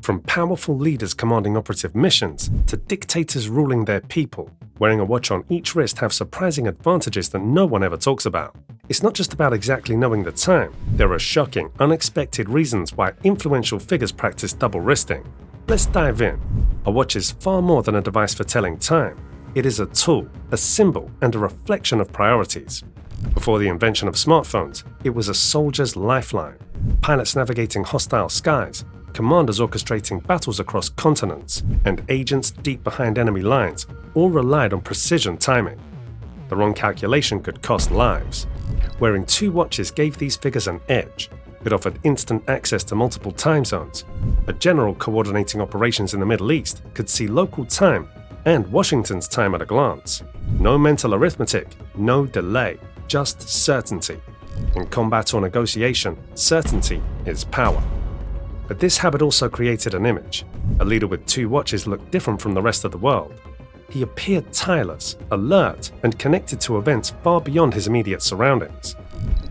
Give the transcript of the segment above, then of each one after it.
From powerful leaders commanding operative missions to dictators ruling their people, wearing a watch on each wrist have surprising advantages that no one ever talks about. It's not just about exactly knowing the time. There are shocking, unexpected reasons why influential figures practice double wristing. Let's dive in. A watch is far more than a device for telling time. It is a tool, a symbol, and a reflection of priorities. Before the invention of smartphones, it was a soldier's lifeline. Pilots navigating hostile skies, commanders orchestrating battles across continents, and agents deep behind enemy lines all relied on precision timing. The wrong calculation could cost lives. Wearing two watches gave these figures an edge. It offered instant access to multiple time zones. A general coordinating operations in the Middle East could see local time and Washington's time at a glance. No mental arithmetic, no delay, just certainty. In combat or negotiation, certainty is power. But this habit also created an image. A leader with two watches looked different from the rest of the world. He appeared tireless, alert, and connected to events far beyond his immediate surroundings.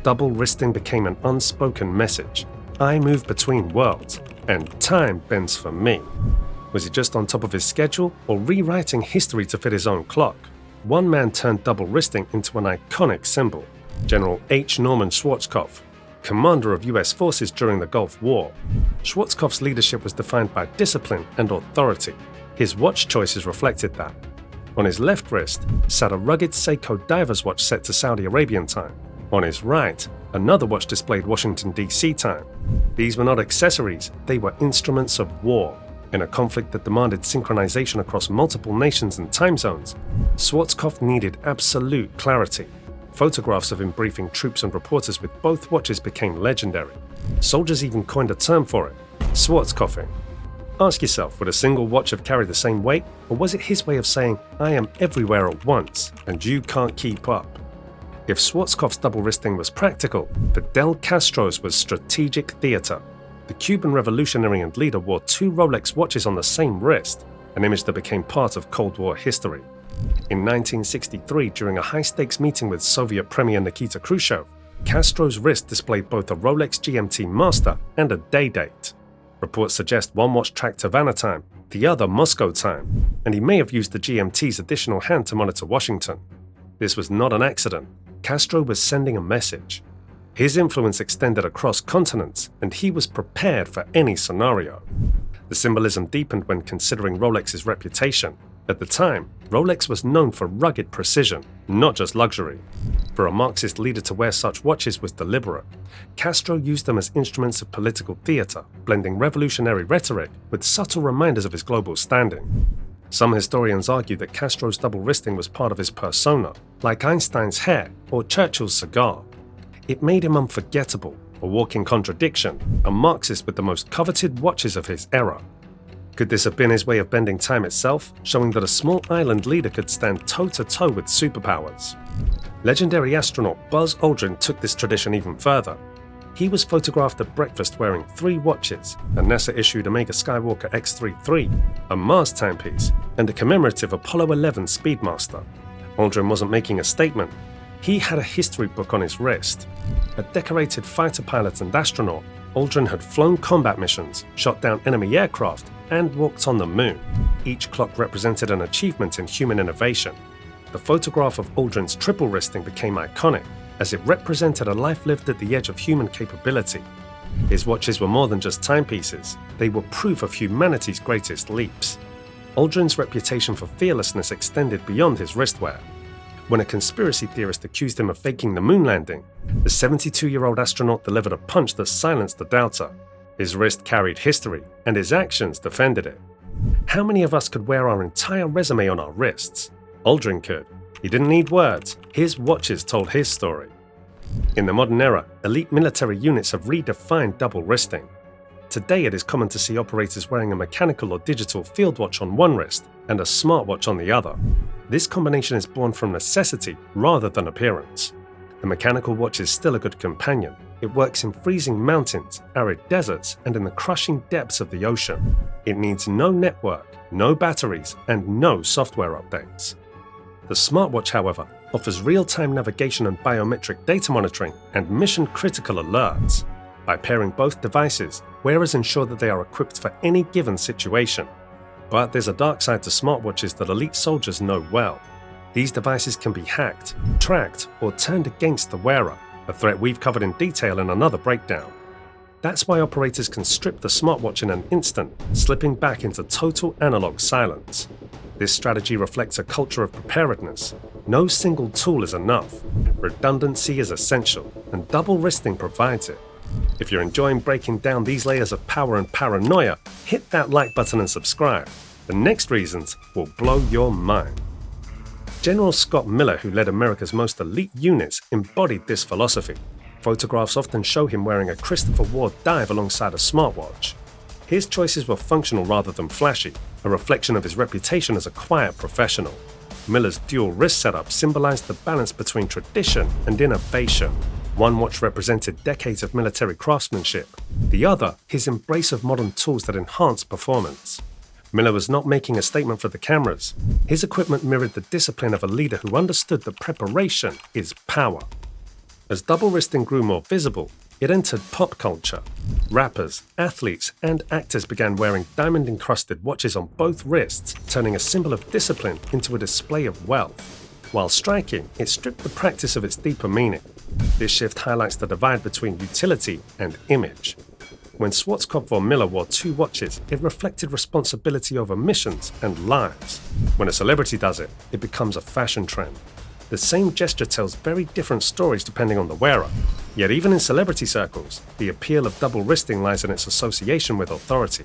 Double wristing became an unspoken message. I move between worlds, and time bends for me. Was he just on top of his schedule or rewriting history to fit his own clock? One man turned double wristing into an iconic symbol. General H. Norman Schwarzkopf, commander of US forces during the Gulf War. Schwarzkopf's leadership was defined by discipline and authority. His watch choices reflected that. On his left wrist sat a rugged Seiko diver's watch set to Saudi Arabian time. On his right, another watch displayed Washington, D.C. time. These were not accessories, they were instruments of war. In a conflict that demanded synchronization across multiple nations and time zones, Schwarzkopf needed absolute clarity. Photographs of him briefing troops and reporters with both watches became legendary. Soldiers even coined a term for it, Schwarzkopfing. Ask yourself, would a single watch have carried the same weight, or was it his way of saying, I am everywhere at once, and you can't keep up? If Schwarzkopf's double wristing was practical, Fidel Castro's was strategic theater. The Cuban revolutionary and leader wore two Rolex watches on the same wrist, an image that became part of Cold War history. In 1963, during a high-stakes meeting with Soviet Premier Nikita Khrushchev, Castro's wrist displayed both a Rolex GMT master and a day date. Reports suggest one watch tracked Havana time, the other Moscow time, and he may have used the GMT's additional hand to monitor Washington. This was not an accident. Castro was sending a message. His influence extended across continents, and he was prepared for any scenario. The symbolism deepened when considering Rolex's reputation. At the time, Rolex was known for rugged precision, not just luxury. For a Marxist leader to wear such watches was deliberate. Castro used them as instruments of political theater, blending revolutionary rhetoric with subtle reminders of his global standing. Some historians argue that Castro's double wristing was part of his persona, like Einstein's hair or Churchill's cigar. It made him unforgettable, a walking contradiction, a Marxist with the most coveted watches of his era. Could this have been his way of bending time itself, showing that a small island leader could stand toe-to-toe with superpowers? Legendary astronaut Buzz Aldrin took this tradition even further. He was photographed at breakfast wearing three watches, a NASA-issued Omega Skywalker X-33, a Mars timepiece, and a commemorative Apollo 11 Speedmaster. Aldrin wasn't making a statement. He had a history book on his wrist. A decorated fighter pilot and astronaut, Aldrin had flown combat missions, shot down enemy aircraft, and walked on the moon. Each clock represented an achievement in human innovation. The photograph of Aldrin's triple wristing became iconic, as it represented a life lived at the edge of human capability. His watches were more than just timepieces, they were proof of humanity's greatest leaps. Aldrin's reputation for fearlessness extended beyond his wristwear. When a conspiracy theorist accused him of faking the moon landing, the 72-year-old astronaut delivered a punch that silenced the doubter. His wrist carried history, and his actions defended it. How many of us could wear our entire resume on our wrists? Aldrin could. He didn't need words. His watches told his story. In the modern era, elite military units have redefined double wristing. Today it is common to see operators wearing a mechanical or digital field watch on one wrist and a smartwatch on the other. This combination is born from necessity rather than appearance. The mechanical watch is still a good companion. It works in freezing mountains, arid deserts, and in the crushing depths of the ocean. It needs no network, no batteries, and no software updates. The smartwatch, however, offers real-time navigation and biometric data monitoring and mission-critical alerts. By pairing both devices, wearers ensure that they are equipped for any given situation. But there's a dark side to smartwatches that elite soldiers know well. These devices can be hacked, tracked, or turned against the wearer, a threat we've covered in detail in another breakdown. That's why operators can strip the smartwatch in an instant, slipping back into total analog silence. This strategy reflects a culture of preparedness. No single tool is enough. Redundancy is essential, and double wristing provides it. If you're enjoying breaking down these layers of power and paranoia, hit that like button and subscribe. The next reasons will blow your mind. General Scott Miller, who led America's most elite units, embodied this philosophy. Photographs often show him wearing a Christopher Ward dive alongside a smartwatch. His choices were functional rather than flashy, a reflection of his reputation as a quiet professional. Miller's dual wrist setup symbolized the balance between tradition and innovation. One watch represented decades of military craftsmanship, the other his embrace of modern tools that enhance performance. Miller was not making a statement for the cameras. His equipment mirrored the discipline of a leader who understood that preparation is power. As double wristing grew more visible, it entered pop culture. Rappers, athletes, and actors began wearing diamond-encrusted watches on both wrists, turning a symbol of discipline into a display of wealth. While striking, it stripped the practice of its deeper meaning. This shift highlights the divide between utility and image. When Schwarzkopf or Miller wore two watches, it reflected responsibility over missions and lives. When a celebrity does it, it becomes a fashion trend. The same gesture tells very different stories depending on the wearer. Yet even in celebrity circles, the appeal of double wristing lies in its association with authority.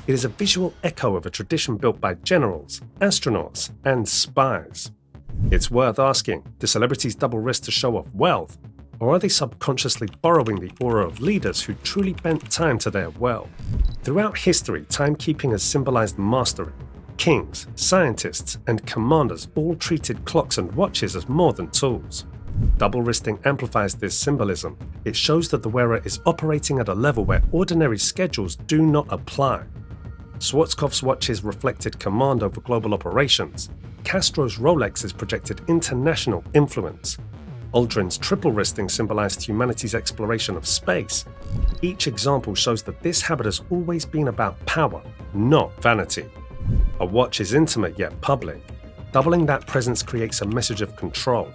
It is a visual echo of a tradition built by generals, astronauts, and spies. It's worth asking, do celebrities double wrist to show off wealth? Or are they subconsciously borrowing the aura of leaders who truly bent time to their will? Throughout history, timekeeping has symbolized mastery. Kings, scientists, and commanders all treated clocks and watches as more than tools. Double wristing amplifies this symbolism. It shows that the wearer is operating at a level where ordinary schedules do not apply. Schwarzkopf's watches reflected command over global operations. Castro's Rolexes projected international influence. Aldrin's triple wristing symbolized humanity's exploration of space. Each example shows that this habit has always been about power, not vanity. A watch is intimate yet public. Doubling that presence creates a message of control.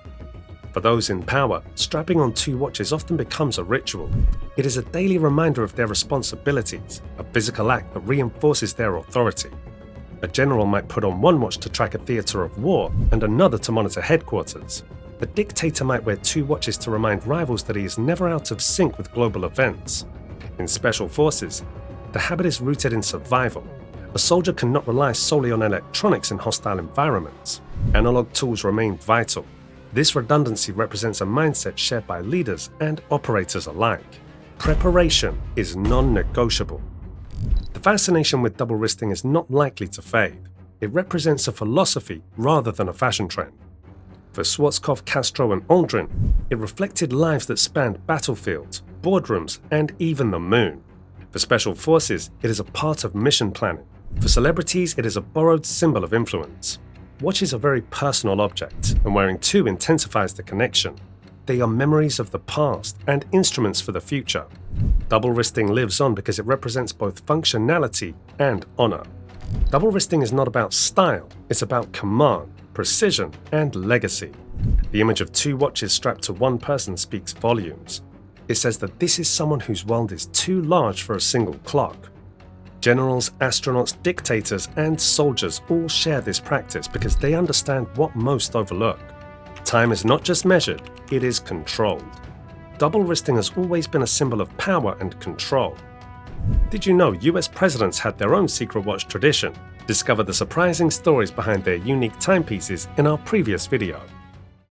For those in power, strapping on two watches often becomes a ritual. It is a daily reminder of their responsibilities, a physical act that reinforces their authority. A general might put on one watch to track a theater of war and another to monitor headquarters. A dictator might wear two watches to remind rivals that he is never out of sync with global events. In special forces, the habit is rooted in survival. A soldier cannot rely solely on electronics in hostile environments. Analog tools remain vital. This redundancy represents a mindset shared by leaders and operators alike. Preparation is non-negotiable. The fascination with double wristing is not likely to fade. It represents a philosophy rather than a fashion trend. For Schwarzkopf, Castro, and Aldrin, it reflected lives that spanned battlefields, boardrooms, and even the moon. For special forces, it is a part of mission planning. For celebrities, it is a borrowed symbol of influence. Watches are very personal objects, and wearing two intensifies the connection. They are memories of the past and instruments for the future. Double wristing lives on because it represents both functionality and honor. Double wristing is not about style, it's about command, precision, and legacy. The image of two watches strapped to one person speaks volumes. It says that this is someone whose world is too large for a single clock. Generals, astronauts, dictators, and soldiers all share this practice because they understand what most overlook. Time is not just measured, it is controlled. Double wristing has always been a symbol of power and control. Did you know US presidents had their own secret watch tradition? Discover the surprising stories behind their unique timepieces in our previous video.